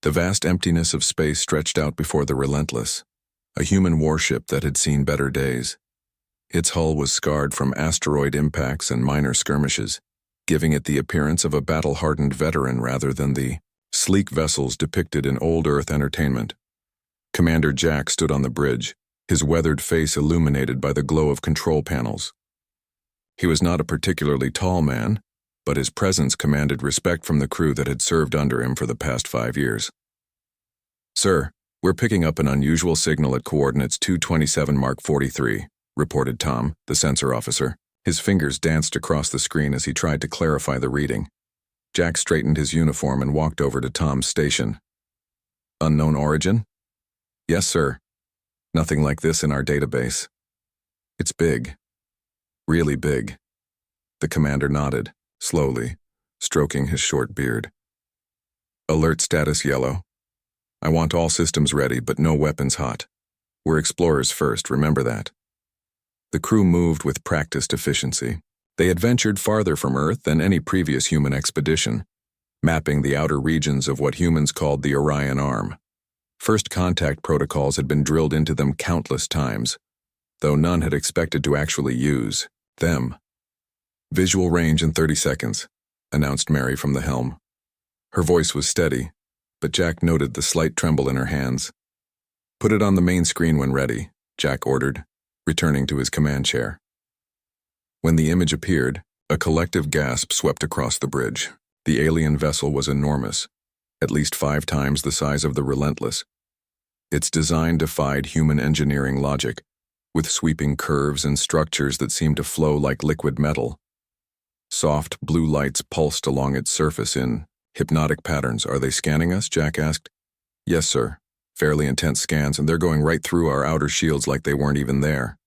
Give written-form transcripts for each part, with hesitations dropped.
The vast emptiness of space stretched out before the Relentless, a human warship that had seen better days. Its hull was scarred from asteroid impacts and minor skirmishes, giving it the appearance of a battle-hardened veteran rather than the sleek vessels depicted in old Earth entertainment. Commander Jack stood on the bridge, his weathered face illuminated by the glow of control panels. He was not a particularly tall man, but his presence commanded respect from the crew that had served under him for the past 5 years. "Sir, we're picking up an unusual signal at coordinates 227 Mark 43, reported Tom, the sensor officer. His fingers danced across the screen as he tried to clarify the reading. Jack straightened his uniform and walked over to Tom's station. "Unknown origin?" "Yes, sir. Nothing like this in our database." "It's big. Really big." The commander nodded, slowly, stroking his short beard. "Alert status yellow. I want all systems ready, but no weapons hot. We're explorers first, remember that." The crew moved with practiced efficiency. They had ventured farther from Earth than any previous human expedition, mapping the outer regions of what humans called the Orion Arm. First contact protocols had been drilled into them countless times, though none had expected to actually use them. "Visual range in 30 seconds, announced Mary from the helm. Her voice was steady, but Jack noted the slight tremble in her hands. "Put it on the main screen when ready," Jack ordered, returning to his command chair. When the image appeared, a collective gasp swept across the bridge. The alien vessel was enormous, at least 5 times the size of the Relentless. Its design defied human engineering logic, with sweeping curves and structures that seemed to flow like liquid metal. Soft blue lights pulsed along its surface in hypnotic patterns. "Are they scanning us?" Jack asked. "Yes, sir. Fairly intense scans, and they're going right through our outer shields like they weren't even there,"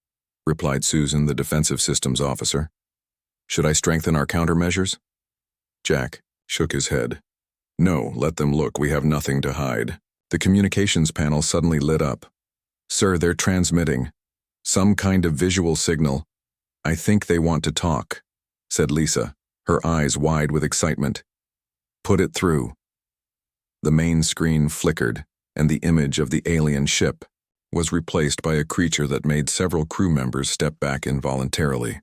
replied Susan, the defensive systems officer. "Should I strengthen our countermeasures?" Jack shook his head. "No, let them look. We have nothing to hide." The communications panel suddenly lit up. "Sir, they're transmitting some kind of visual signal. I think they want to talk," said Lisa, her eyes wide with excitement. "Put it through." The main screen flickered, and the image of the alien ship was replaced by a creature that made several crew members step back involuntarily.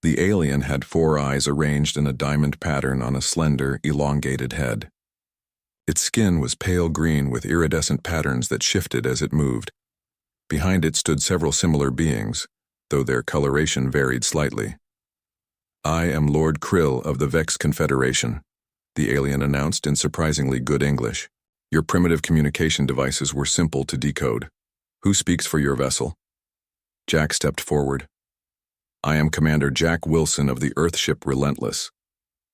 The alien had 4 eyes arranged in a diamond pattern on a slender, elongated head. Its skin was pale green with iridescent patterns that shifted as it moved. Behind it stood several similar beings, though their coloration varied slightly. "I am Lord Krill of the Vex Confederation," the alien announced in surprisingly good English. "Your primitive communication devices were simple to decode. Who speaks for your vessel?" Jack stepped forward. "I am Commander Jack Wilson of the Earthship Relentless.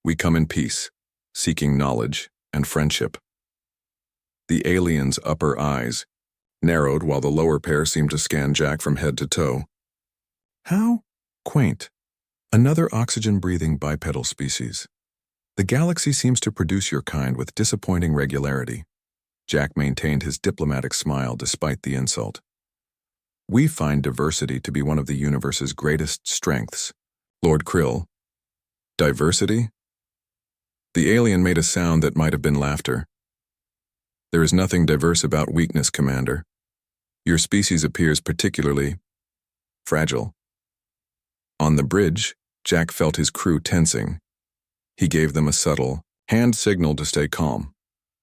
We come in peace, seeking knowledge and friendship." The alien's upper eyes narrowed while the lower pair seemed to scan Jack from head to toe. "How quaint. Another oxygen-breathing bipedal species. The galaxy seems to produce your kind with disappointing regularity." Jack maintained his diplomatic smile despite the insult. "We find diversity to be one of the universe's greatest strengths, Lord Krill." "Diversity?" The alien made a sound that might have been laughter. "There is nothing diverse about weakness, Commander. Your species appears particularly fragile." On the bridge, Jack felt his crew tensing. He gave them a subtle hand signal to stay calm.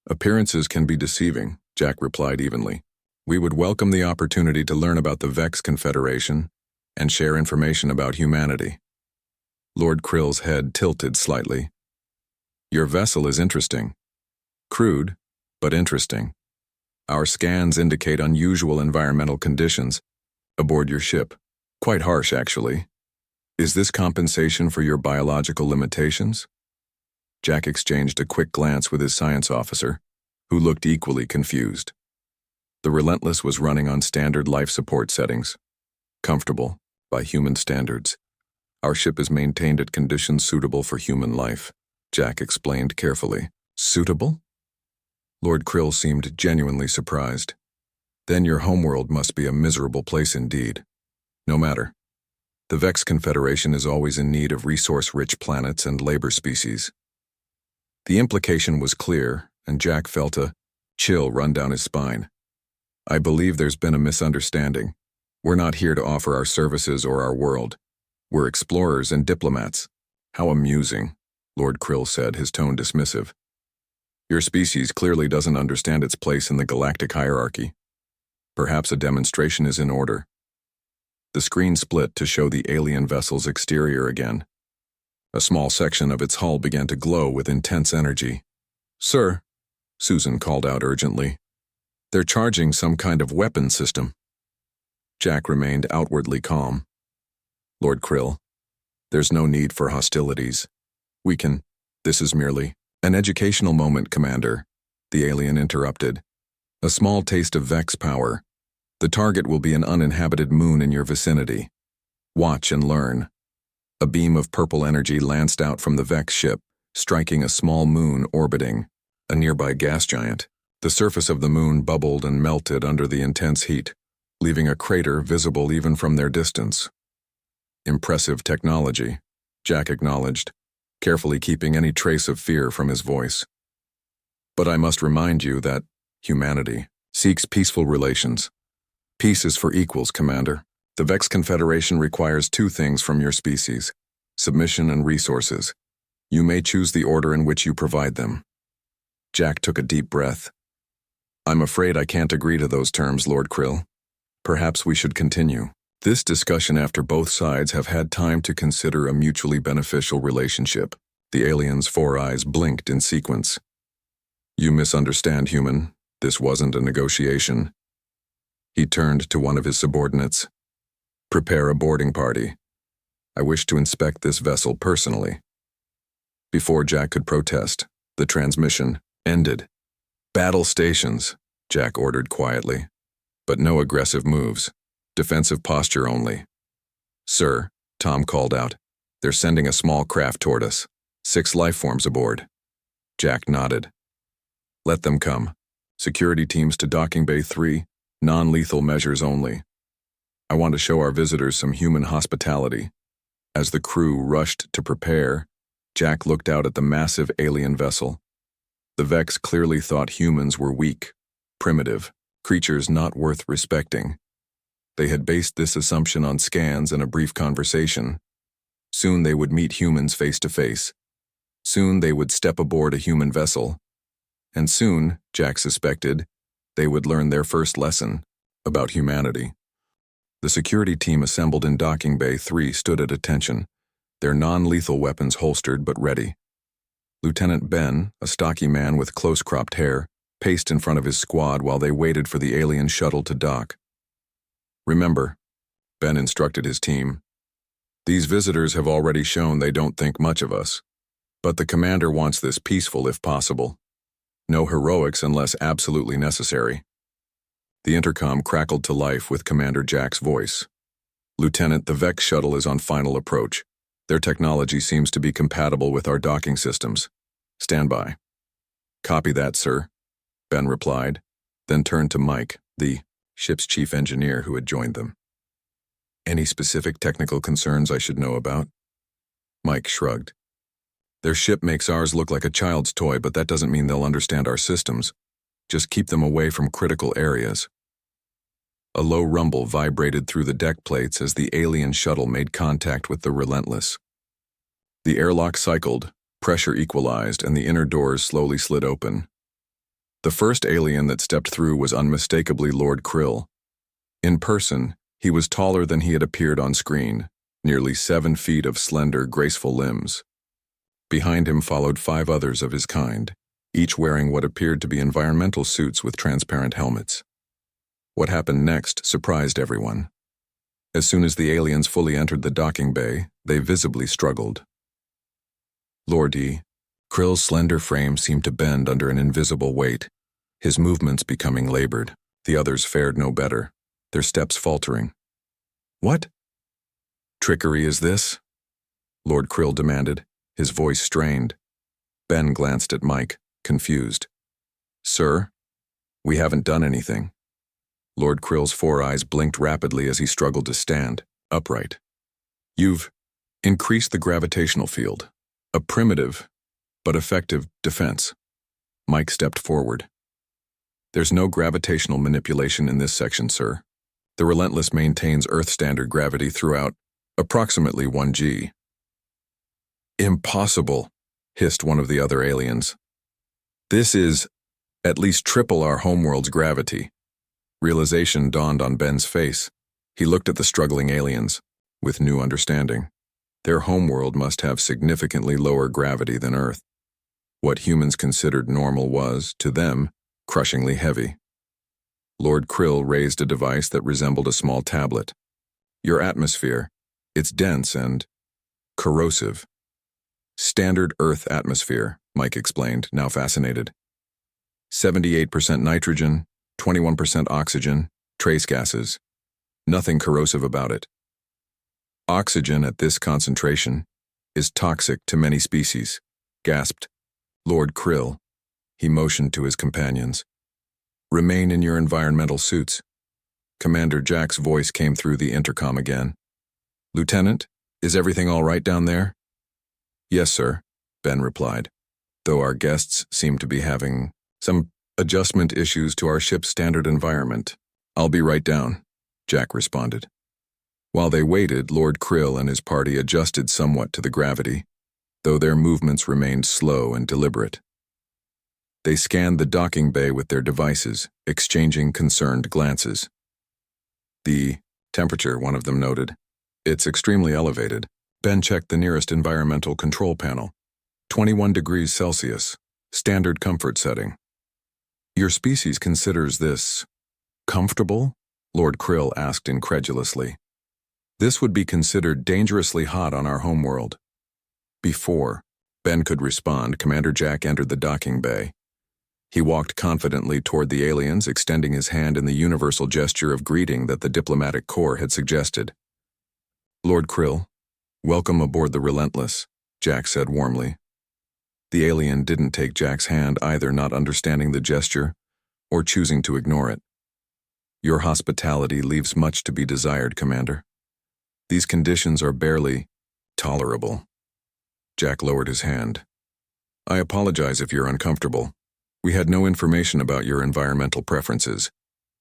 "Appearances can be deceiving," Jack replied evenly. "We would welcome the opportunity to learn about the Vex Confederation and share information about humanity." Lord Krill's head tilted slightly. "Your vessel is interesting. Crude, but interesting. Our scans indicate unusual environmental conditions aboard your ship. Quite harsh, actually. Is this compensation for your biological limitations?" Jack exchanged a quick glance with his science officer, who looked equally confused. The Relentless was running on standard life support settings. Comfortable, by human standards. "Our ship is maintained at conditions suitable for human life," Jack explained carefully. "Suitable?" Lord Krill seemed genuinely surprised. "Then your homeworld must be a miserable place indeed." "No matter. The Vex Confederation is always in need of resource-rich planets and labor species." The implication was clear, and Jack felt a Chill run down his spine. I believe there's been a misunderstanding. We're not here to offer our services or our world. We're explorers and diplomats. How amusing, Lord Krill said, his tone dismissive. Your species clearly doesn't understand its place in the galactic hierarchy. Perhaps a demonstration is in order. The screen split to show the alien vessel's exterior again. A small section of its hull began to glow with intense energy. Sir, Susan called out urgently. They're charging some kind of weapon system. Jack remained outwardly calm. Lord Krill, there's no need for hostilities. This is merely an educational moment, Commander, the alien interrupted. A small taste of Vex power. The target will be an uninhabited moon in your vicinity. Watch and learn. A beam of purple energy lanced out from the Vex ship, striking a small moon orbiting a nearby gas giant. The surface of the moon bubbled and melted under the intense heat, leaving a crater visible even from their distance. Impressive technology, Jack acknowledged, carefully keeping any trace of fear from his voice. But I must remind you that humanity seeks peaceful relations. Peace is for equals, Commander. The Vex Confederation requires two things from your species: submission and resources. You may choose the order in which you provide them. Jack took a deep breath. I'm afraid I can't agree to those terms, Lord Krill. Perhaps we should continue this discussion after both sides have had time to consider a mutually beneficial relationship. The alien's four eyes blinked in sequence. You misunderstand, human. This wasn't a negotiation. He turned to one of his subordinates. Prepare a boarding party. I wish to inspect this vessel personally. Before Jack could protest, the transmission ended. Battle stations, Jack ordered quietly. But no aggressive moves. Defensive posture only. Sir, Tom called out. They're sending a small craft toward us. 6 life forms aboard. Jack nodded. Let them come. Security teams to Docking Bay 3, non-lethal measures only. I want to show our visitors some human hospitality. As the crew rushed to prepare, Jack looked out at the massive alien vessel. The Vex clearly thought humans were weak, primitive, creatures not worth respecting. They had based this assumption on scans and a brief conversation. Soon they would meet humans face to face. Soon they would step aboard a human vessel. And soon, Jack suspected, they would learn their first lesson about humanity. The security team assembled in Docking Bay 3 stood at attention, their non-lethal weapons holstered but ready. Lieutenant Ben, a stocky man with close-cropped hair, paced in front of his squad while they waited for the alien shuttle to dock. Remember, Ben instructed his team, these visitors have already shown they don't think much of us, but the commander wants this peaceful if possible. No heroics unless absolutely necessary. The intercom crackled to life with Commander Jack's voice. Lieutenant, the Vex shuttle is on final approach. Their technology seems to be compatible with our docking systems. Stand by. Copy that, sir, Ben replied, then turned to Mike, the ship's chief engineer who had joined them. Any specific technical concerns I should know about? Mike shrugged. Their ship makes ours look like a child's toy, but that doesn't mean they'll understand our systems. Just keep them away from critical areas. A low rumble vibrated through the deck plates as the alien shuttle made contact with the Relentless. The airlock cycled, pressure equalized, and the inner doors slowly slid open. The first alien that stepped through was unmistakably Lord Krill. In person, he was taller than he had appeared on screen, nearly 7 feet of slender, graceful limbs. Behind him followed 5 others of his kind, each wearing what appeared to be environmental suits with transparent helmets. What happened next surprised everyone. As soon as the aliens fully entered the docking bay, they visibly struggled. Lordy, Krill's slender frame seemed to bend under an invisible weight, his movements becoming labored. The others fared no better, their steps faltering. What trickery is this? Lord Krill demanded, his voice strained. Ben glanced at Mike, confused. Sir, we haven't done anything. Lord Krill's 4 eyes blinked rapidly as he struggled to stand, upright. You've increased the gravitational field. A primitive, but effective defense. Mike stepped forward. There's no gravitational manipulation in this section, sir. The Relentless maintains Earth standard gravity throughout, approximately 1 g. Impossible, hissed one of the other aliens. This is at least triple our homeworld's gravity. Realization dawned on Ben's face. He looked at the struggling aliens, with new understanding. Their homeworld must have significantly lower gravity than Earth. What humans considered normal was, to them, crushingly heavy. Lord Krill raised a device that resembled a small tablet. Your atmosphere, it's dense and corrosive. Standard Earth atmosphere, Mike explained, now fascinated. 78% nitrogen, 21% oxygen, trace gases. Nothing corrosive about it. Oxygen at this concentration is toxic to many species, gasped Lord Krill. He motioned to his companions. Remain in your environmental suits. Commander Jack's voice came through the intercom again. Lieutenant, is everything all right down there? Yes, sir, Ben replied, though our guests seem to be having some adjustment issues to our ship's standard environment. I'll be right down, Jack responded. While they waited, Lord Krill and his party adjusted somewhat to the gravity, though their movements remained slow and deliberate. They scanned the docking bay with their devices, exchanging concerned glances. The temperature, one of them noted. It's extremely elevated. Ben checked the nearest environmental control panel. 21 degrees Celsius, standard comfort setting. Your species considers this comfortable? Lord Krill asked incredulously. This would be considered dangerously hot on our homeworld. Before Ben could respond, Commander Jack entered the docking bay. He walked confidently toward the aliens, extending his hand in the universal gesture of greeting that the diplomatic corps had suggested. Lord Krill, welcome aboard the Relentless, Jack said warmly. The alien didn't take Jack's hand, either not understanding the gesture or choosing to ignore it. Your hospitality leaves much to be desired, Commander. These conditions are barely tolerable. Jack lowered his hand. I apologize if you're uncomfortable. We had no information about your environmental preferences.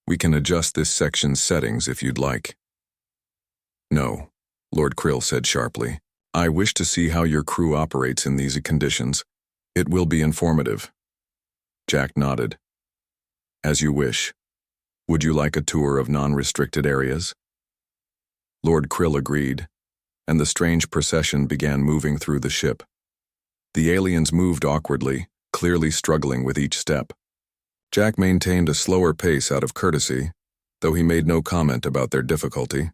We can adjust this section's settings if you'd like. No, Lord Krill said sharply. I wish to see how your crew operates in these conditions. It will be informative. Jack nodded. As you wish. Would you like a tour of non-restricted areas? Lord Krill agreed, and the strange procession began moving through the ship. The aliens moved awkwardly, clearly struggling with each step. Jack maintained a slower pace out of courtesy, though he made no comment about their difficulty.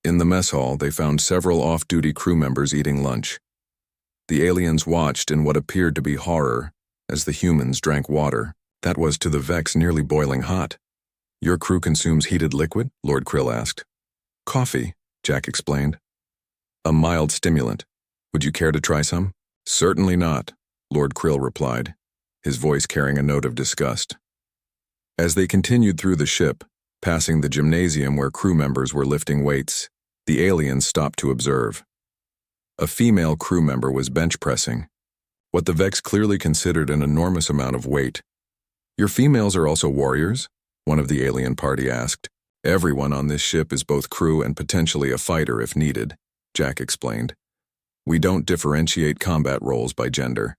In the mess hall, they found several off-duty crew members eating lunch. The aliens watched in what appeared to be horror as the humans drank water that was to the Vex nearly boiling hot. Your crew consumes heated liquid? Lord Krill asked. Coffee, Jack explained. A mild stimulant. Would you care to try some? Certainly not, Lord Krill replied, his voice carrying a note of disgust. As they continued through the ship, passing the gymnasium where crew members were lifting weights, the aliens stopped to observe. A female crew member was bench pressing, what the Vex clearly considered an enormous amount of weight. Your females are also warriors? One of the alien party asked. Everyone on this ship is both crew and potentially a fighter if needed, Jack explained. We don't differentiate combat roles by gender.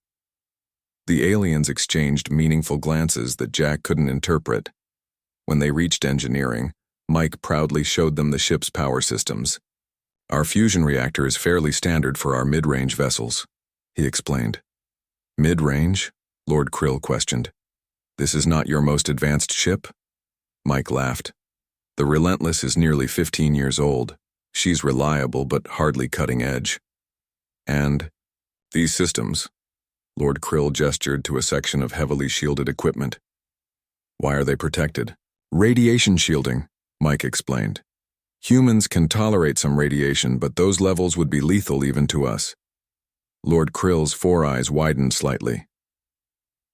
The aliens exchanged meaningful glances that Jack couldn't interpret. When they reached engineering, Mike proudly showed them the ship's power systems. Our fusion reactor is fairly standard for our mid-range vessels, he explained. Mid-range? Lord Krill questioned. This is not your most advanced ship? Mike laughed. The Relentless is nearly 15 years old. She's reliable but hardly cutting edge. And these systems, Lord Krill gestured to a section of heavily shielded equipment. Why are they protected? Radiation shielding, Mike explained. Humans can tolerate some radiation, but those levels would be lethal even to us. Lord Krill's four eyes widened slightly.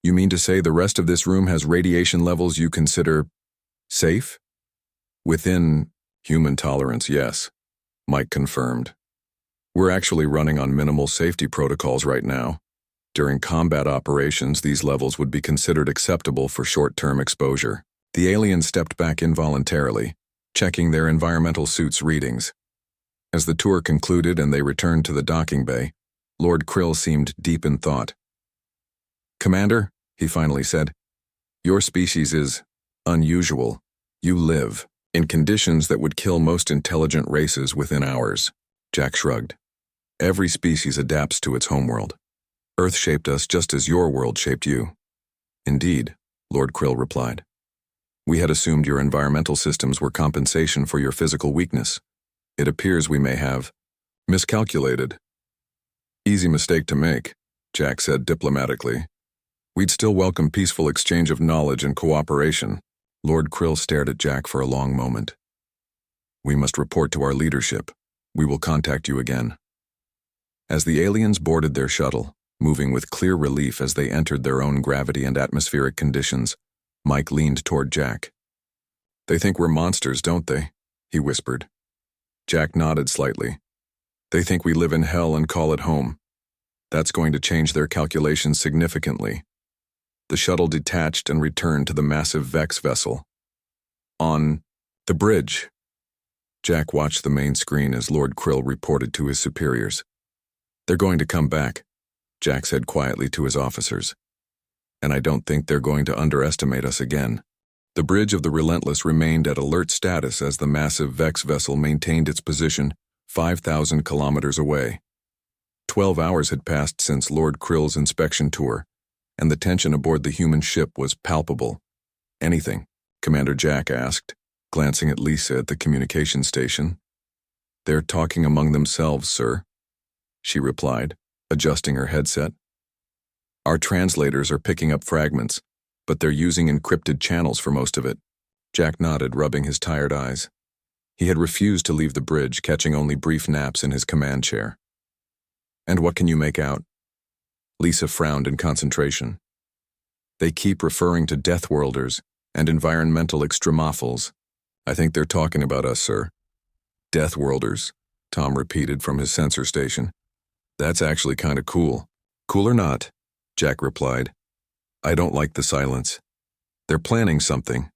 You mean to say the rest of this room has radiation levels you consider safe? Within human tolerance, yes, Mike confirmed. We're actually running on minimal safety protocols right now. During combat operations, these levels would be considered acceptable for short-term exposure. The aliens stepped back involuntarily, checking their environmental suits' readings. As the tour concluded and they returned to the docking bay, Lord Krill seemed deep in thought. "Commander," he finally said, "your species is unusual. You live in conditions that would kill most intelligent races within hours." Jack shrugged. "Every species adapts to its homeworld. Earth shaped us just as your world shaped you." "Indeed," Lord Krill replied. "We had assumed your environmental systems were compensation for your physical weakness. It appears we may have miscalculated." "Easy mistake to make," Jack said diplomatically. "We'd still welcome peaceful exchange of knowledge and cooperation." Lord Krill stared at Jack for a long moment. "We must report to our leadership. We will contact you again." As the aliens boarded their shuttle, moving with clear relief as they entered their own gravity and atmospheric conditions, Mike leaned toward Jack. "They think we're monsters, don't they?" he whispered. Jack nodded slightly. "They think we live in hell and call it home. That's going to change their calculations significantly." The shuttle detached and returned to the massive Vex vessel. On the bridge, Jack watched the main screen as Lord Krill reported to his superiors. "They're going to come back," Jack said quietly to his officers. "And I don't think they're going to underestimate us again." The bridge of the Relentless remained at alert status as the massive Vex vessel maintained its position 5,000 kilometers away. 12 hours had passed since Lord Krill's inspection tour, and the tension aboard the human ship was palpable. "Anything?" Commander Jack asked, glancing at Lisa at the communication station. "They're talking among themselves, sir," she replied, adjusting her headset. "Our translators are picking up fragments, but they're using encrypted channels for most of it." Jack nodded, rubbing his tired eyes. He had refused to leave the bridge, catching only brief naps in his command chair. "And what can you make out?" Lisa frowned in concentration. "They keep referring to Deathworlders and environmental extremophils. I think they're talking about us, sir." "Deathworlders," Tom repeated from his sensor station. "That's actually kind of cool." "Cool or not," Jack replied. "I don't like the silence. They're planning something."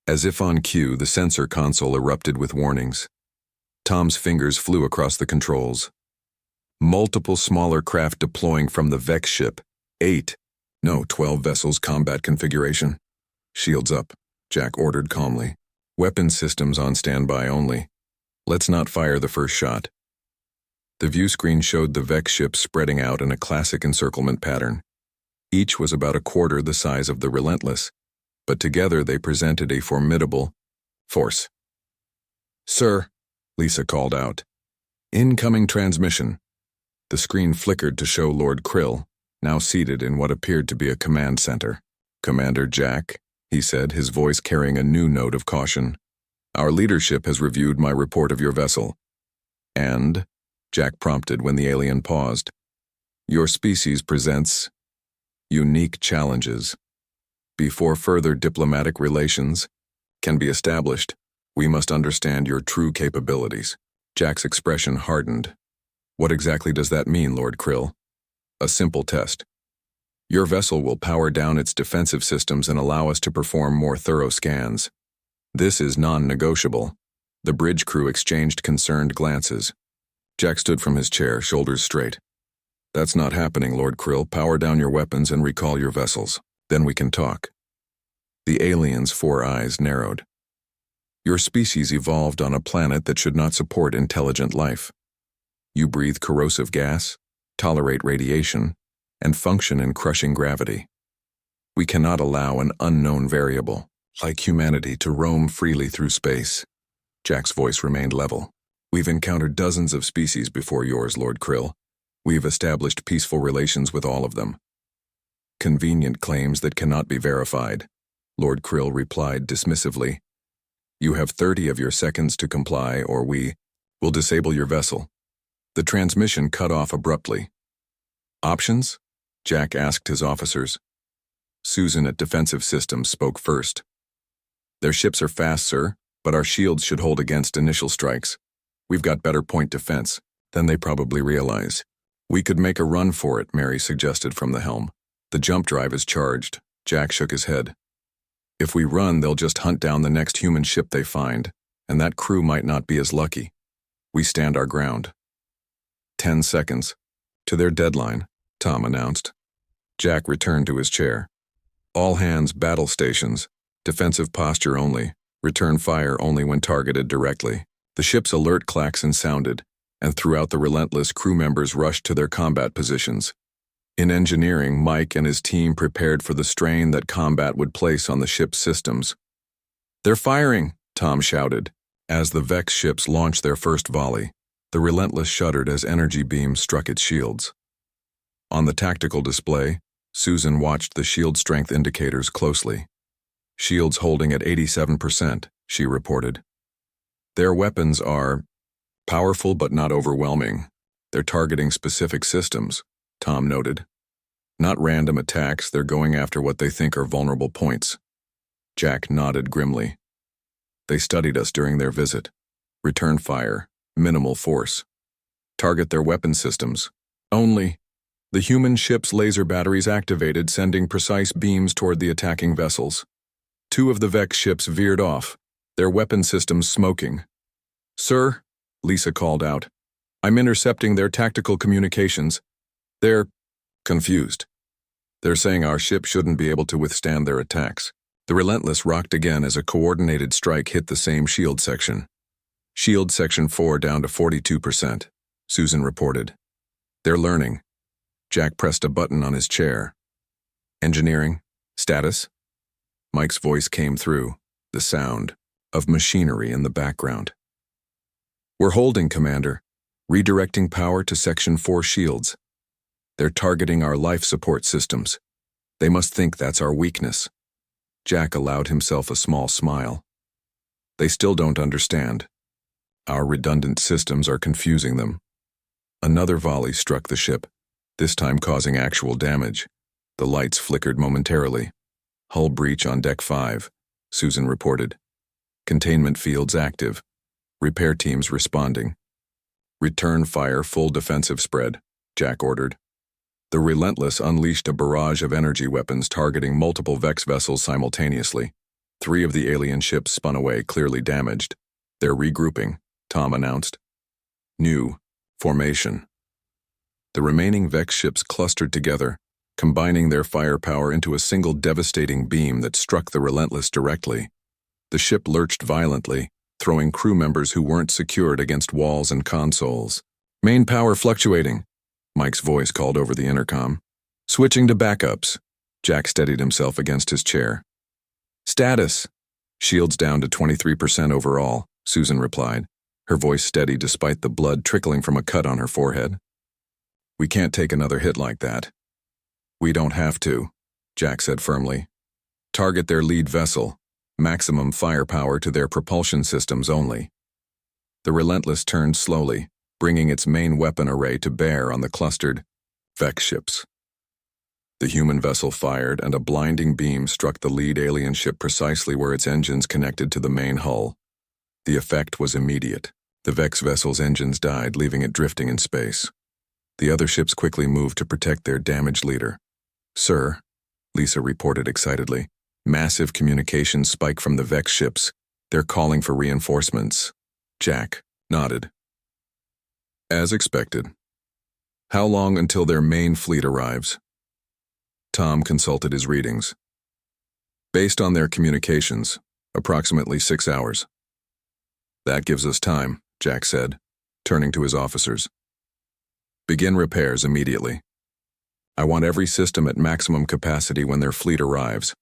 As if on cue, the sensor console erupted with warnings. Tom's fingers flew across the controls. "Multiple smaller craft deploying from the Vex ship. 12 vessels combat configuration." "Shields up," Jack ordered calmly. "Weapon systems on standby only. Let's not fire the first shot." The view screen showed the Vex ship spreading out in a classic encirclement pattern. Each was about a quarter the size of the Relentless, but together they presented a formidable force. "Sir," Lisa called out. "Incoming transmission." The screen flickered to show Lord Krill, now seated in what appeared to be a command center. "Commander Jack," he said, his voice carrying a new note of caution. "Our leadership has reviewed my report of your vessel." "And?" Jack prompted when the alien paused. "Your species presents unique challenges. Before further diplomatic relations can be established, we must understand your true capabilities." Jack's expression hardened. "What exactly does that mean, Lord Krill?" "A simple test. Your vessel will power down its defensive systems and allow us to perform more thorough scans. This is non-negotiable." The bridge crew exchanged concerned glances. Jack stood from his chair, shoulders straight. "That's not happening, Lord Krill. Power down your weapons and recall your vessels. Then we can talk." The alien's 4 eyes narrowed. "Your species evolved on a planet that should not support intelligent life. You breathe corrosive gas, tolerate radiation, and function in crushing gravity. We cannot allow an unknown variable, like humanity, to roam freely through space." Jack's voice remained level. "We've encountered dozens of species before yours, Lord Krill. We've established peaceful relations with all of them." "Convenient claims that cannot be verified," Lord Krill replied dismissively. "You have 30 of your seconds to comply, or we will disable your vessel." The transmission cut off abruptly. "Options?" Jack asked his officers. Susan at Defensive Systems spoke first. "Their ships are fast, sir, but our shields should hold against initial strikes. We've got better point defense than they probably realize." We could make a run for it, Mary suggested from the helm. The jump drive is charged. Jack shook his head. If we run, they'll just hunt down the next human ship they find, and that crew might not be as lucky. We stand our ground. 10 seconds. To their deadline, Tom announced. Jack returned to his chair. All hands battle stations. Defensive posture only. Return fire only when targeted directly. The ship's alert klaxon sounded, and throughout the relentless, crew members rushed to their combat positions. In engineering, Mike and his team prepared for the strain that combat would place on the ship's systems. "They're firing!" Tom shouted. As the Vex ships launched their first volley, the Relentless shuddered as energy beams struck its shields. On the tactical display, Susan watched the shield strength indicators closely. "Shields holding at 87%, she reported. "Their weapons are powerful but not overwhelming. They're targeting specific systems," Tom noted. "Not random attacks, they're going after what they think are vulnerable points." Jack nodded grimly. "They studied us during their visit. Return fire, minimal force. Target their weapon systems. Only. The human ship's laser batteries activated, sending precise beams toward the attacking vessels. 2 of the Vex ships veered off, their weapon systems smoking. "Sir," Lisa called out, "I'm intercepting their tactical communications. They're confused. They're saying our ship shouldn't be able to withstand their attacks." The Relentless rocked again as a coordinated strike hit the same shield section. "Shield section 4 down to 42%, Susan reported. "They're learning." Jack pressed a button on his chair. "Engineering? Status?" Mike's voice came through, the sound of machinery in the background. "We're holding, Commander. Redirecting power to Section 4 shields. They're targeting our life support systems. They must think that's our weakness." Jack allowed himself a small smile. "They still don't understand. Our redundant systems are confusing them." Another volley struck the ship, this time causing actual damage. The lights flickered momentarily. "Hull breach on Deck 5, Susan reported. "Containment fields active. Repair teams responding." "Return fire full defensive spread," Jack ordered. The Relentless unleashed a barrage of energy weapons targeting multiple Vex vessels simultaneously. 3 of the alien ships spun away, clearly damaged. "They're regrouping," Tom announced. "New formation." The remaining Vex ships clustered together, combining their firepower into a single devastating beam that struck the Relentless directly. The ship lurched violently, throwing crew members who weren't secured against walls and consoles. "Main power fluctuating," Mike's voice called over the intercom. "Switching to backups." Jack steadied himself against his chair. "Status." "Shields down to 23% overall," Susan replied, her voice steady despite the blood trickling from a cut on her forehead. "We can't take another hit like that." "We don't have to," Jack said firmly. "Target their lead vessel. Maximum firepower to their propulsion systems only." The Relentless turned slowly, bringing its main weapon array to bear on the clustered Vex ships. The human vessel fired, and a blinding beam struck the lead alien ship precisely where its engines connected to the main hull. The effect was immediate. The Vex vessel's engines died, leaving it drifting in space. The other ships quickly moved to protect their damaged leader. "Sir," Lisa reported excitedly, "massive communications spike from the Vex ships. They're calling for reinforcements." Jack nodded. "As expected. How long until their main fleet arrives?" Tom consulted his readings. "Based on their communications, approximately 6 hours." "That gives us time," Jack said, turning to his officers. "Begin repairs immediately. I want every system at maximum capacity when their fleet arrives."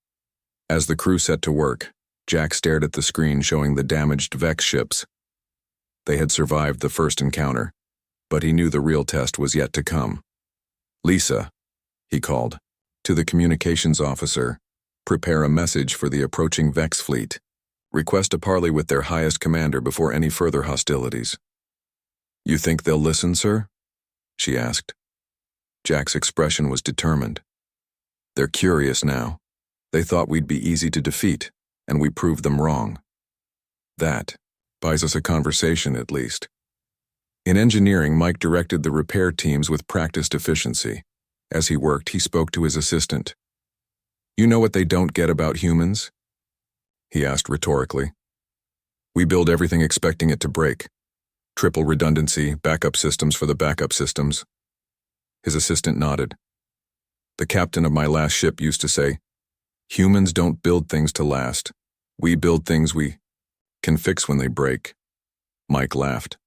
As the crew set to work, Jack stared at the screen showing the damaged Vex ships. They had survived the first encounter, but he knew the real test was yet to come. "Lisa," he called, to the communications officer, "prepare a message for the approaching Vex fleet. Request a parley with their highest commander before any further hostilities." "You think they'll listen, sir?" she asked. Jack's expression was determined. "They're curious now. They thought we'd be easy to defeat, and we proved them wrong. That buys us a conversation at least." In engineering, Mike directed the repair teams with practiced efficiency. As he worked, he spoke to his assistant. "You know what they don't get about humans?" he asked rhetorically. "We build everything expecting it to break. Triple redundancy, backup systems for the backup systems." His assistant nodded. "The captain of my last ship used to say, 'Humans don't build things to last. We build things we can fix when they break.'" Mike laughed.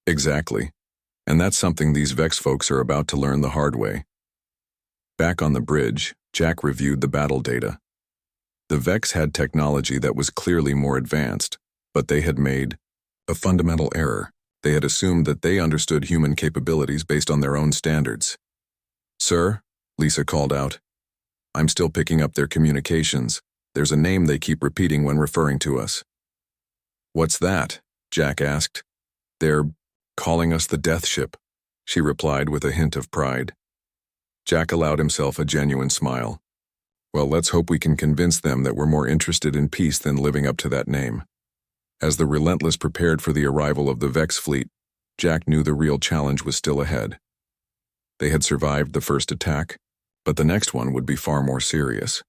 "Exactly. And that's something these Vex folks are about to learn the hard way." Back on the bridge, Jack reviewed the battle data. The Vex had technology that was clearly more advanced, but they had made a fundamental error. They had assumed that they understood human capabilities based on their own standards. "Sir," Lisa called out, "I'm still picking up their communications. There's a name they keep repeating when referring to us." "What's that?" Jack asked. "They're calling us the Death Ship," she replied with a hint of pride. Jack allowed himself a genuine smile. "Well, let's hope we can convince them that we're more interested in peace than living up to that name." As the Relentless prepared for the arrival of the Vex fleet, Jack knew the real challenge was still ahead. They had survived the first attack, but the next one would be far more serious.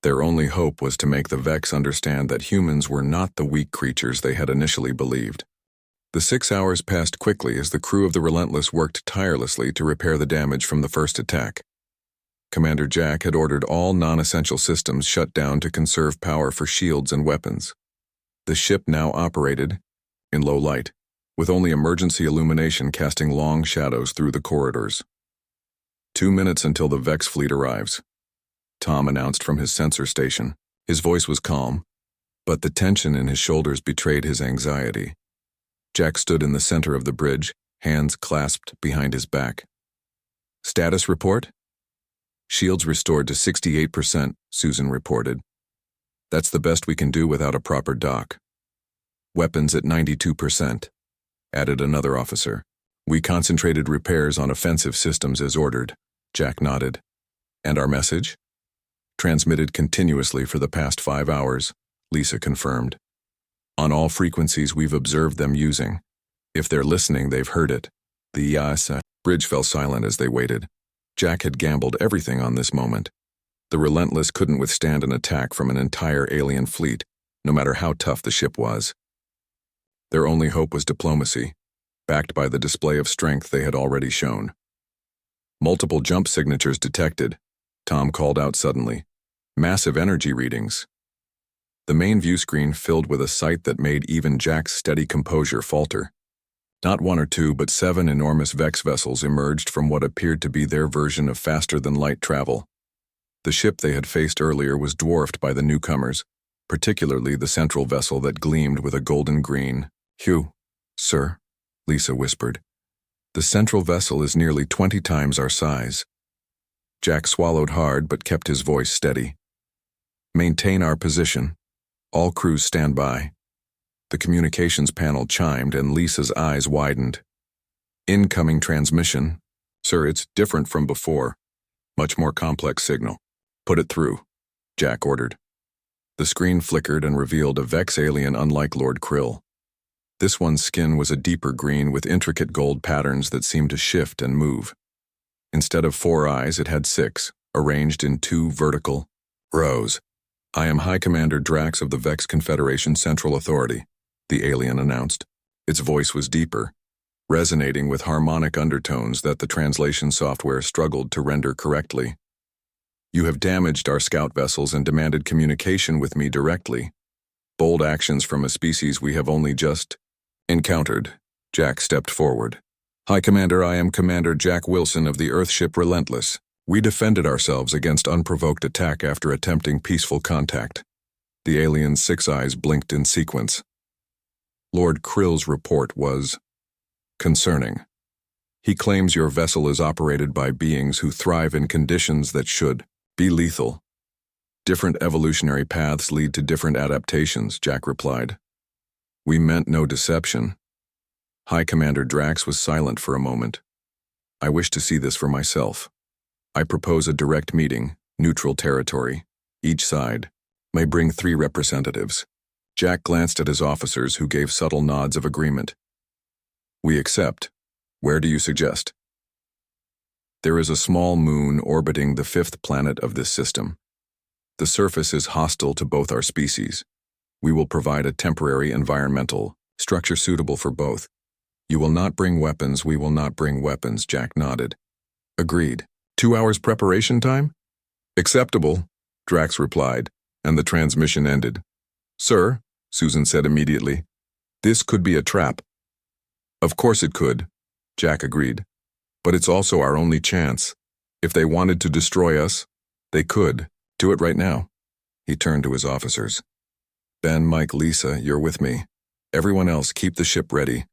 Their only hope was to make the Vex understand that humans were not the weak creatures they had initially believed. The 6 hours passed quickly as the crew of the Relentless worked tirelessly to repair the damage from the first attack. Commander Jack had ordered all non-essential systems shut down to conserve power for shields and weapons. The ship now operated in low light, with only emergency illumination casting long shadows through the corridors. 2 minutes until the Vex fleet arrives," Tom announced from his sensor station. His voice was calm, but the tension in his shoulders betrayed his anxiety. Jack stood in the center of the bridge, hands clasped behind his back. "Status report?" "Shields restored to 68%, Susan reported. "That's the best we can do without a proper dock." "Weapons at 92%, added another officer. "We concentrated repairs on offensive systems as ordered," Jack nodded. "And our message?" "Transmitted continuously for the past 5 hours, Lisa confirmed. "On all frequencies we've observed them using. If they're listening, they've heard it." The bridge fell silent as they waited. Jack had gambled everything on this moment. The Relentless couldn't withstand an attack from an entire alien fleet, no matter how tough the ship was. Their only hope was diplomacy, backed by the display of strength they had already shown. "Multiple jump signatures detected," Tom called out suddenly. "Massive energy readings." The main view screen filled with a sight that made even Jack's steady composure falter. Not 1 or 2, but 7 enormous Vex vessels emerged from what appeared to be their version of faster-than-light travel. The ship they had faced earlier was dwarfed by the newcomers, particularly the central vessel that gleamed with a golden-green hue. "Sir," Lisa whispered, "the central vessel is nearly 20 times our size." Jack swallowed hard but kept his voice steady. "Maintain our position. All crews stand by." The communications panel chimed and Lisa's eyes widened. "Incoming transmission. Sir, it's different from before. Much more complex signal. Put it through," Jack ordered. The screen flickered and revealed a Vex alien unlike Lord Krill. This one's skin was a deeper green with intricate gold patterns that seemed to shift and move. Instead of 4 eyes, it had 6, arranged in 2 vertical rows. "I am High Commander Drax of the Vex Confederation Central Authority," the alien announced. Its voice was deeper, resonating with harmonic undertones that the translation software struggled to render correctly. "You have damaged our scout vessels and demanded communication with me directly. Bold actions from a species we have only just encountered." Jack stepped forward. "High Commander, I am Commander Jack Wilson of the Earthship Relentless. We defended ourselves against unprovoked attack after attempting peaceful contact." The alien's 6 eyes blinked in sequence. Lord Krill's report was concerning. "He claims your vessel is operated by beings who thrive in conditions that should be lethal. Different evolutionary paths lead to different adaptations," Jack replied. "We meant no deception." High Commander Drax was silent for a moment. "I wish to see this for myself. I propose a direct meeting, neutral territory. Each side may bring 3 representatives." Jack glanced at his officers who gave subtle nods of agreement. We accept. Where do you suggest? There is a small moon orbiting the fifth planet of this system. The surface is hostile to both our species. We will provide a temporary environmental structure suitable for both. You will not bring weapons, we will not bring weapons, Jack nodded. Agreed. 2 hours preparation time? Acceptable, Drax replied, and the transmission ended. Sir, Susan said immediately, this could be a trap. Of course it could, Jack agreed. But it's also our only chance. If they wanted to destroy us, they could. Do it right now. He turned to his officers. Ben, Mike, Lisa, you're with me. Everyone else, keep the ship ready.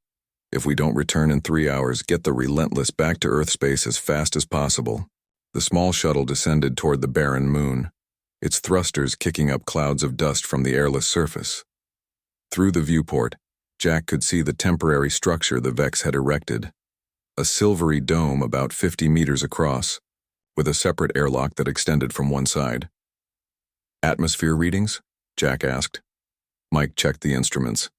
If we don't return in 3 hours, get the Relentless back to Earth space as fast as possible. The small shuttle descended toward the barren moon, its thrusters kicking up clouds of dust from the airless surface. Through the viewport, Jack could see the temporary structure the Vex had erected, a silvery dome about 50 meters across, with a separate airlock that extended from one side. Atmosphere readings? Jack asked. Mike checked the instruments.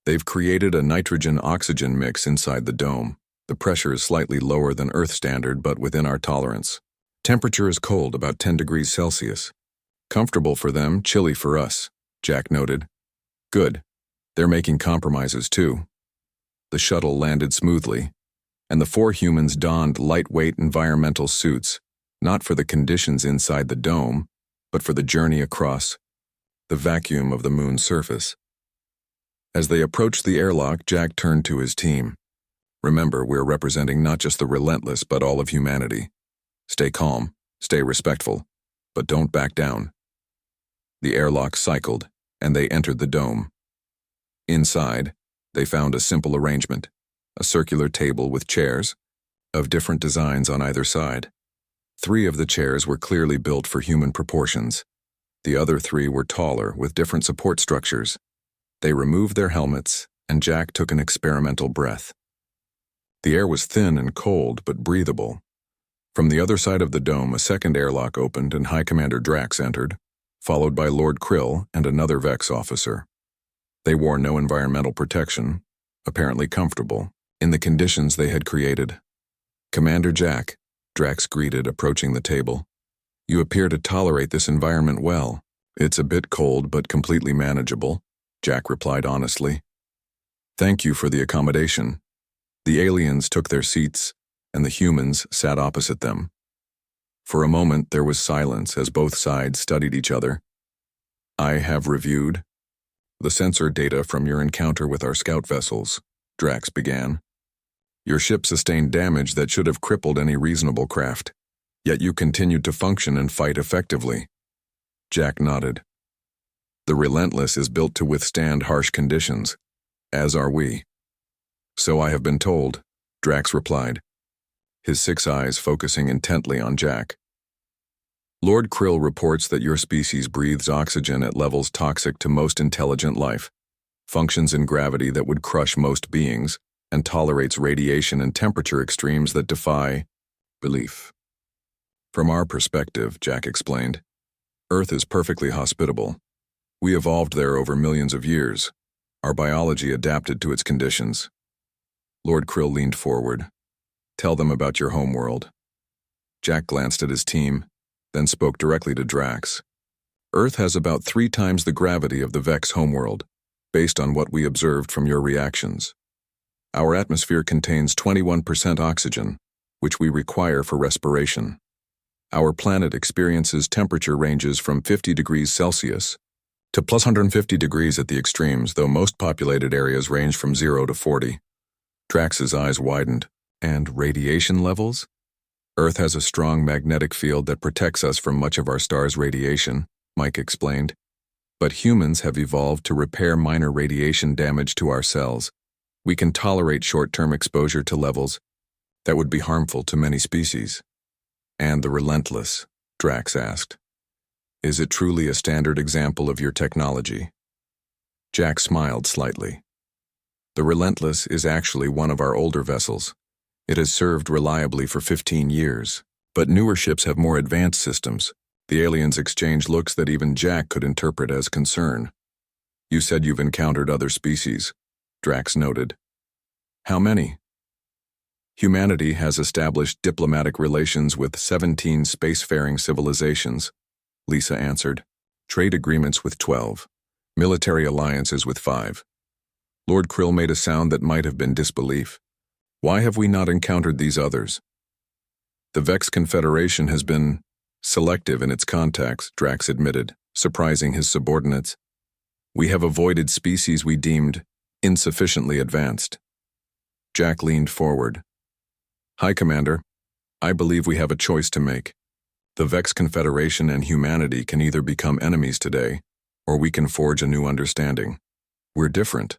They've created a nitrogen-oxygen mix inside the dome. The pressure is slightly lower than Earth standard, but within our tolerance. Temperature is cold, about 10 degrees Celsius. Comfortable for them, chilly for us, Jack noted. Good. They're making compromises, too. The shuttle landed smoothly, and the 4 humans donned lightweight environmental suits, not for the conditions inside the dome, but for the journey across the vacuum of the moon's surface. As they approached the airlock, Jack turned to his team. Remember, we're representing not just the Relentless, but all of humanity. Stay calm, stay respectful, but don't back down. The airlock cycled, and they entered the dome. Inside, they found a simple arrangement, a circular table with chairs, of different designs on either side. 3 of the chairs were clearly built for human proportions. The other 3 were taller, with different support structures. They removed their helmets, and Jack took an experimental breath. The air was thin and cold, but breathable. From the other side of the dome, a second airlock opened and High Commander Drax entered, followed by Lord Krill and another Vex officer. They wore no environmental protection, apparently comfortable, in the conditions they had created. Commander Jack, Drax greeted, approaching the table. You appear to tolerate this environment well. It's a bit cold, but completely manageable, Jack replied honestly. Thank you for the accommodation. The aliens took their seats, and the humans sat opposite them. For a moment there was silence as both sides studied each other. I have reviewed the sensor data from your encounter with our scout vessels, Drax began. Your ship sustained damage that should have crippled any reasonable craft, yet you continued to function and fight effectively. Jack nodded. The Relentless is built to withstand harsh conditions, as are we. So I have been told, Drax replied, his 6 eyes focusing intently on Jack. Lord Krill reports that your species breathes oxygen at levels toxic to most intelligent life, functions in gravity that would crush most beings, and tolerates radiation and temperature extremes that defy belief. From our perspective, Jack explained, Earth is perfectly hospitable. We evolved there over millions of years. Our biology adapted to its conditions. Lord Krill leaned forward. Tell them about your homeworld. Jack glanced at his team, then spoke directly to Drax. Earth has about 3 times the gravity of the Vex homeworld, based on what we observed from your reactions. Our atmosphere contains 21% oxygen, which we require for respiration. Our planet experiences temperature ranges from 50 degrees Celsius to plus 150 degrees at the extremes, though most populated areas range from 0 to 40. Drax's eyes widened. And radiation levels? Earth has a strong magnetic field that protects us from much of our star's radiation, Mike explained. But humans have evolved to repair minor radiation damage to our cells. We can tolerate short-term exposure to levels that would be harmful to many species. And the Relentless, Drax asked. Is it truly a standard example of your technology? Jack smiled slightly. The Relentless is actually one of our older vessels. It has served reliably for 15 years, but newer ships have more advanced systems. The aliens exchange looks that even Jack could interpret as concern. You said you've encountered other species, Drax noted. How many? Humanity has established diplomatic relations with 17 spacefaring civilizations, Lisa answered. Trade agreements with 12. Military alliances with 5. Lord Krill made a sound that might have been disbelief. Why have we not encountered these others? The Vex Confederation has been selective in its contacts, Drax admitted, surprising his subordinates. We have avoided species we deemed insufficiently advanced. Jack leaned forward. High Commander, I believe we have a choice to make. The Vex Confederation and humanity can either become enemies today, or we can forge a new understanding. We're different.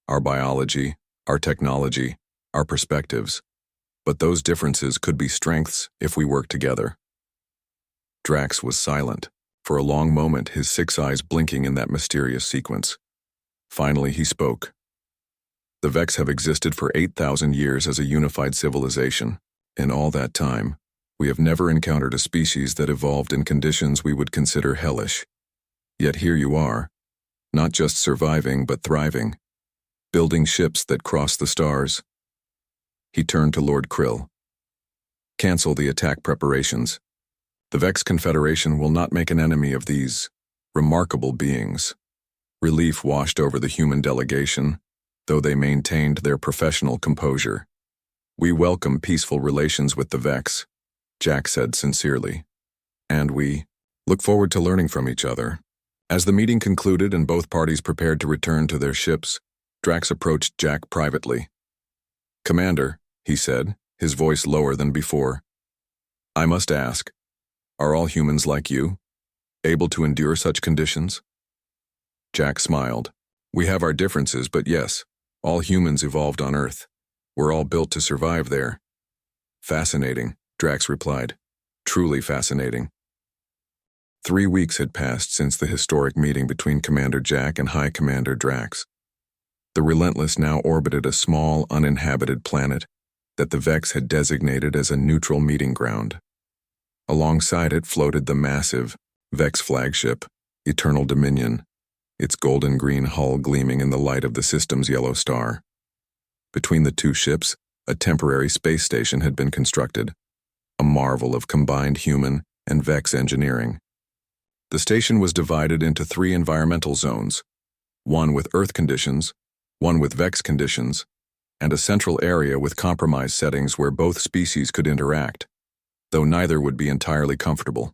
Our biology, our technology, our perspectives. But those differences could be strengths if we work together. Drax was silent, for a long moment, his 6 eyes blinking in that mysterious sequence. Finally, he spoke. The Vex have existed for 8,000 years as a unified civilization. In all that time, we have never encountered a species that evolved in conditions we would consider hellish. Yet here you are, not just surviving but thriving, building ships that cross the stars. He turned to Lord Krill. Cancel the attack preparations. The Vex Confederation will not make an enemy of these remarkable beings. Relief washed over the human delegation, though they maintained their professional composure. We welcome peaceful relations with the Vex, Jack said sincerely. And we look forward to learning from each other. As the meeting concluded and both parties prepared to return to their ships, Drax approached Jack privately. Commander, he said, his voice lower than before. I must ask, are all humans like you, able to endure such conditions? Jack smiled. We have our differences, but yes, all humans evolved on Earth. We're all built to survive there. Fascinating, Drax replied. Truly fascinating. 3 weeks had passed since the historic meeting between Commander Jack and High Commander Drax. The Relentless now orbited a small, uninhabited planet that the Vex had designated as a neutral meeting ground. Alongside it floated the massive Vex flagship, Eternal Dominion, its golden-green hull gleaming in the light of the system's yellow star. Between the two ships, a temporary space station had been constructed, a marvel of combined human and Vex engineering. The station was divided into 3 environmental zones, one with Earth conditions, one with Vex conditions, and a central area with compromised settings where both species could interact, though neither would be entirely comfortable.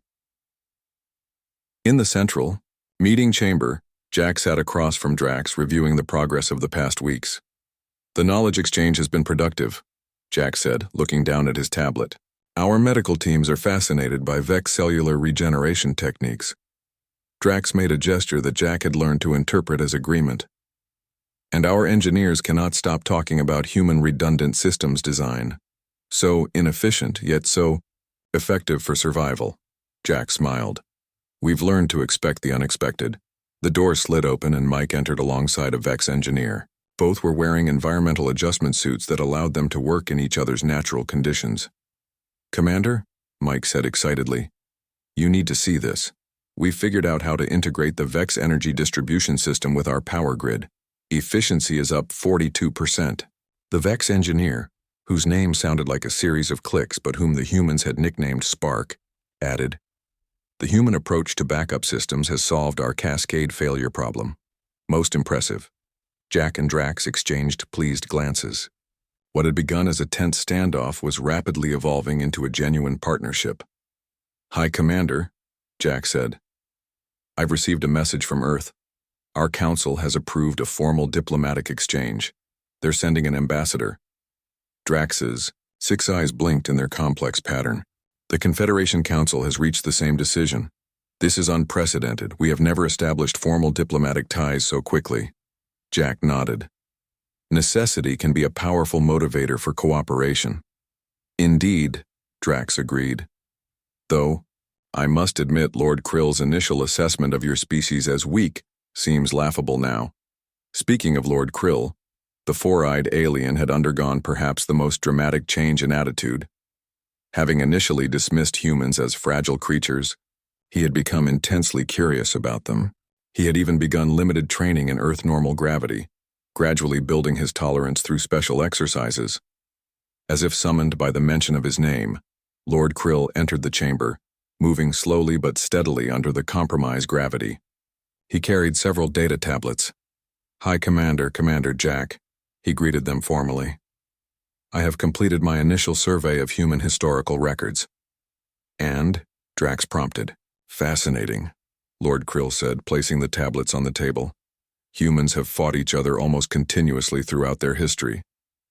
In the central meeting chamber, Jack sat across from Drax, reviewing the progress of the past weeks. The knowledge exchange has been productive, Jack said, looking down at his tablet. Our medical teams are fascinated by Vex cellular regeneration techniques. Drax made a gesture that Jack had learned to interpret as agreement. And our engineers cannot stop talking about human redundant systems design. So inefficient, yet so effective for survival. Jack smiled. We've learned to expect the unexpected. The door slid open and Mike entered alongside a Vex engineer. Both were wearing environmental adjustment suits that allowed them to work in each other's natural conditions. Commander, Mike said excitedly, you need to see this. We've figured out how to integrate the Vex energy distribution system with our power grid. Efficiency is up 42%. The Vex engineer, whose name sounded like a series of clicks but whom the humans had nicknamed Spark, added, the human approach to backup systems has solved our cascade failure problem. Most impressive. Jack and Drax exchanged pleased glances. What had begun as a tense standoff was rapidly evolving into a genuine partnership. High Commander, Jack said, I've received a message from Earth. Our council has approved a formal diplomatic exchange. They're sending an ambassador. Drax's 6 eyes blinked in their complex pattern. The Confederation Council has reached the same decision. This is unprecedented. We have never established formal diplomatic ties so quickly. Jack nodded. Necessity can be a powerful motivator for cooperation. Indeed, Drax agreed. Though, I must admit Lord Krill's initial assessment of your species as weak seems laughable now. Speaking of Lord Krill, the 4-eyed alien had undergone perhaps the most dramatic change in attitude. Having initially dismissed humans as fragile creatures, he had become intensely curious about them. He had even begun limited training in Earth normal gravity, gradually building his tolerance through special exercises. As if summoned by the mention of his name, Lord Krill entered the chamber, moving slowly but steadily under the compromise gravity. He carried several data tablets. "Hi, Commander, Commander Jack," he greeted them formally. "I have completed my initial survey of human historical records." "And?" Drax prompted. "Fascinating," Lord Krill said, placing the tablets on the table. "Humans have fought each other almost continuously throughout their history.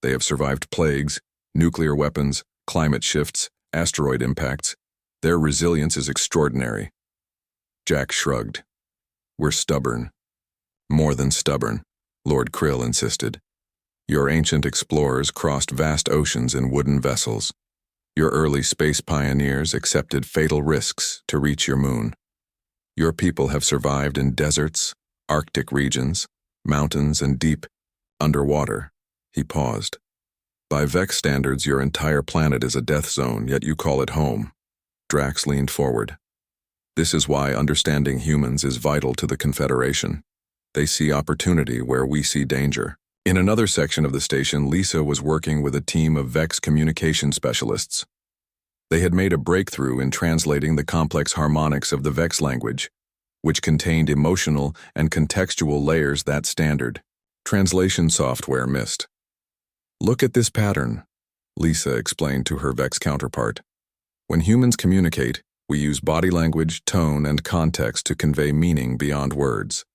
They have survived plagues, nuclear weapons, climate shifts, asteroid impacts. Their resilience is extraordinary." Jack shrugged. "We're stubborn." "More than stubborn," Lord Krill insisted. "Your ancient explorers crossed vast oceans in wooden vessels. Your early space pioneers accepted fatal risks to reach your moon. Your people have survived in deserts, Arctic regions, mountains, and deep underwater." He paused. "By Vex standards, your entire planet is a death zone, yet you call it home." Drax leaned forward. "This is why understanding humans is vital to the Confederation. They see opportunity where we see danger." In another section of the station, Lisa was working with a team of Vex communication specialists. They had made a breakthrough in translating the complex harmonics of the Vex language, which contained emotional and contextual layers that standard translation software missed. "Look at this pattern," Lisa explained to her Vex counterpart. "When humans communicate, we use body language, tone, and context to convey meaning beyond words."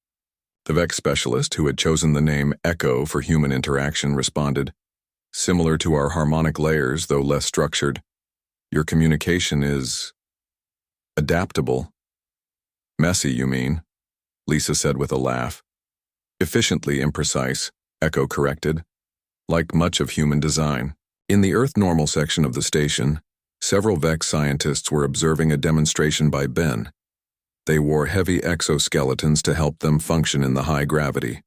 The Vex specialist, who had chosen the name Echo for human interaction, responded, "Similar to our harmonic layers, though less structured. Your communication is adaptable." "Messy, you mean?" Lisa said with a laugh. "Efficiently imprecise," Echo corrected, "like much of human design." In the Earth normal section of the station, several Vex scientists were observing a demonstration by Ben. They wore heavy exoskeletons to help them function in the high gravity.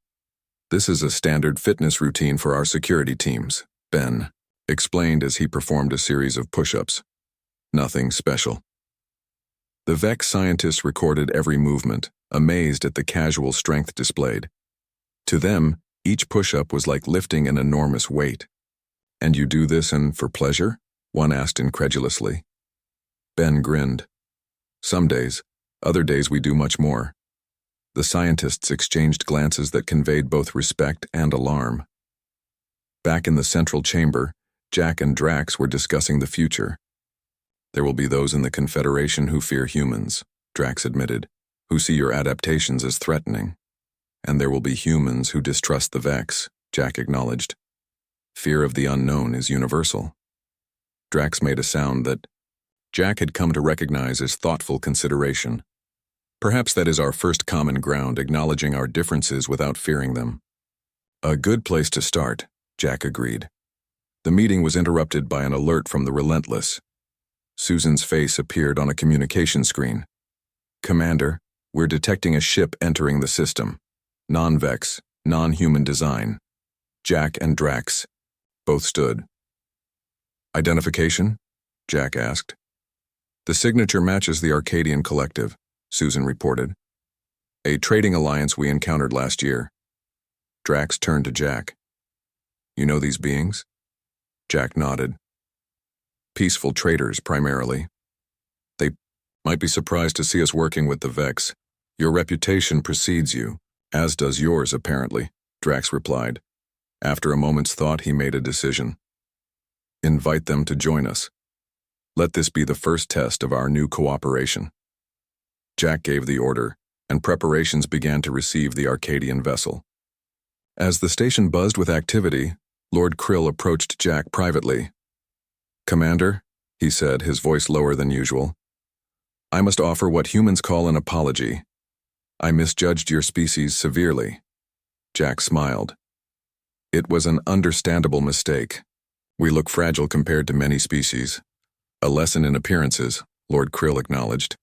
"This is a standard fitness routine for our security teams," Ben explained as he performed a series of push-ups. "Nothing special." The Vex scientists recorded every movement, amazed at the casual strength displayed. To them, each push-up was like lifting an enormous weight. "And you do this and for pleasure?" one asked incredulously. Ben grinned. "Some days. Other days we do much more." The scientists exchanged glances that conveyed both respect and alarm. Back in the central chamber, Jack and Drax were discussing the future. "There will be those in the Confederation who fear humans," Drax admitted, "who see your adaptations as threatening. And there will be humans who distrust the Vex," Jack acknowledged. "Fear of the unknown is universal." Drax made a sound that Jack had come to recognize as thoughtful consideration. "Perhaps that is our first common ground, acknowledging our differences without fearing them." "A good place to start," Jack agreed. The meeting was interrupted by an alert from the Relentless. Susan's face appeared on a communication screen. "Commander, we're detecting a ship entering the system. Non-Vex, non-human design." Jack and Drax both stood. "Identification?" Jack asked. "The signature matches the Arcadian Collective," Susan reported. "A trading alliance we encountered last year." Drax turned to Jack. "You know these beings?" Jack nodded. "Peaceful traders, primarily. They might be surprised to see us working with the Vex. Your reputation precedes you, as does yours, apparently," Drax replied. After a moment's thought, he made a decision. "Invite them to join us. Let this be the first test of our new cooperation." Jack gave the order, and preparations began to receive the Arcadian vessel. As the station buzzed with activity, Lord Krill approached Jack privately. "Commander," he said, his voice lower than usual, "I must offer what humans call an apology. I misjudged your species severely." Jack smiled. "It was an understandable mistake. We look fragile compared to many species. A lesson in appearances," Lord Krill acknowledged.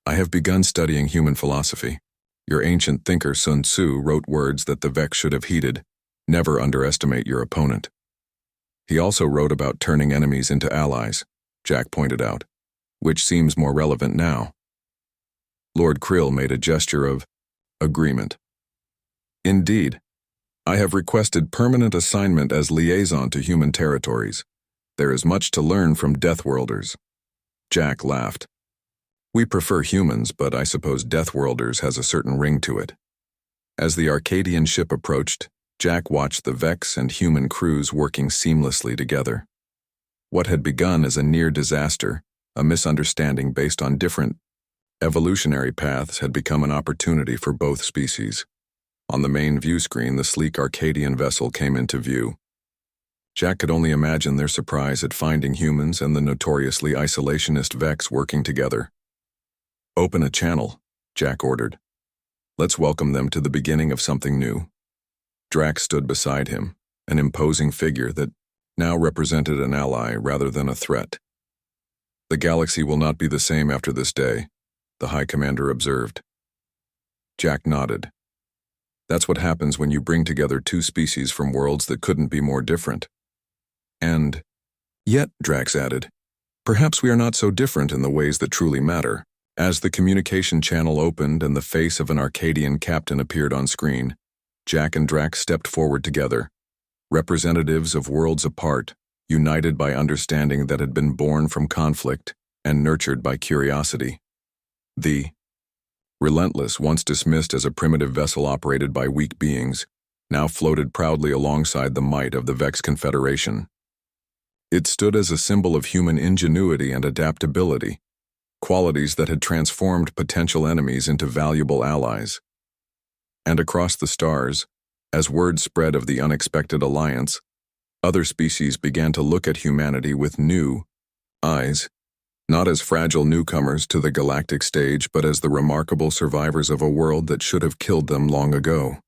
"I have begun studying human philosophy. Your ancient thinker Sun Tzu wrote words that the Vex should have heeded. Never underestimate your opponent." "He also wrote about turning enemies into allies," Jack pointed out, "which seems more relevant now." Lord Krill made a gesture of agreement. "Indeed. I have requested permanent assignment as liaison to human territories. There is much to learn from Deathworlders. Jack laughed. We prefer humans, but I suppose Deathworlders has a certain ring to it. As the Arcadian ship approached, Jack watched the Vex and human crews working seamlessly together. What had begun as a near disaster, a misunderstanding based on different evolutionary paths, had become an opportunity for both species. On the main view screen, the sleek Arcadian vessel came into view. Jack could only imagine their surprise at finding humans and the notoriously isolationist Vex working together. Open a channel, Jack ordered. Let's welcome them to the beginning of something new. Drax stood beside him, an imposing figure that now represented an ally rather than a threat. The galaxy will not be the same after this day, the High Commander observed. Jack nodded. That's what happens when you bring together two species from worlds that couldn't be more different. And yet, Drax added, perhaps we are not so different in the ways that truly matter. As the communication channel opened and the face of an Arcadian captain appeared on screen, Jack and Drax stepped forward together, representatives of worlds apart, united by understanding that had been born from conflict and nurtured by curiosity. The Relentless, once dismissed as a primitive vessel operated by weak beings, now floated proudly alongside the might of the Vex Confederation. It stood as a symbol of human ingenuity and adaptability, qualities that had transformed potential enemies into valuable allies. And across the stars, as word spread of the unexpected alliance, other species began to look at humanity with new eyes, not as fragile newcomers to the galactic stage, but as the remarkable survivors of a world that should have killed them long ago.